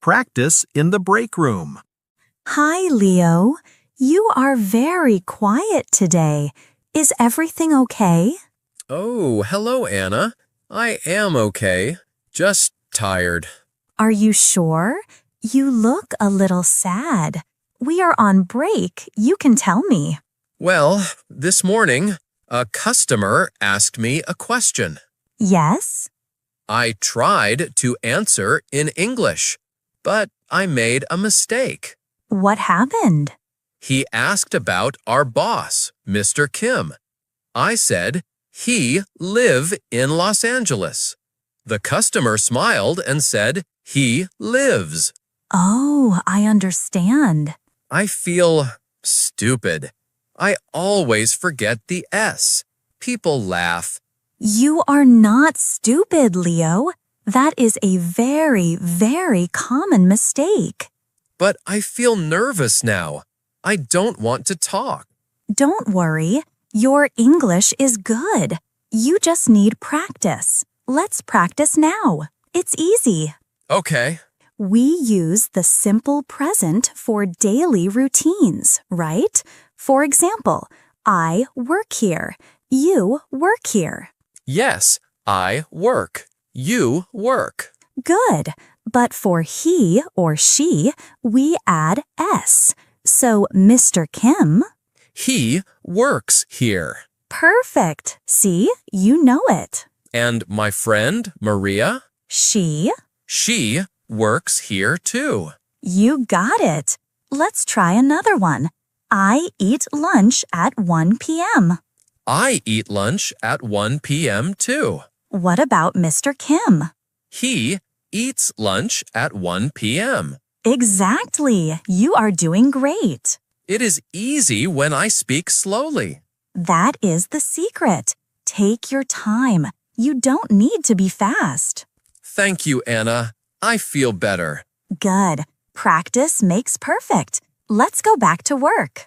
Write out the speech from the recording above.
practice in the break room. Hi, Leo. You are very quiet today. Is everything okay? Oh, hello, Anna. I am okay. Just tired. Are you sure? You look a little sad. We are on break. You can tell me. Well, this morning, a customer asked me a question. Yes? I tried to answer in English, but I made a mistake. What happened? He asked about our boss, Mr. Kim. I said, he live in Los Angeles. The customer smiled and said, he lives. Oh, I understand. I feel stupid. I always forget the S. People laugh. You are not stupid, Leo. That is a very, very common mistake. But I feel nervous now. I don't want to talk. Don't worry. Your English is good. You just need practice. Let's practice now. It's easy. Okay. We use the simple present for daily routines, right? For example, I work here. You work here. Yes, I work. You work. Good. But for he or she, we add S. So Mr. Kim. He works here. Perfect. See, you know it. And my friend, Maria? She. She works here too. You got it. Let's try another one. I eat lunch at 1 p.m. I eat lunch at 1 p.m. too. What about Mr. Kim? He eats lunch at 1 p.m. Exactly. You are doing great. It is easy when I speak slowly. That is the secret. Take your time. You don't need to be fast. Thank you, Anna. I feel better. Good. Practice makes perfect. Let's go back to work.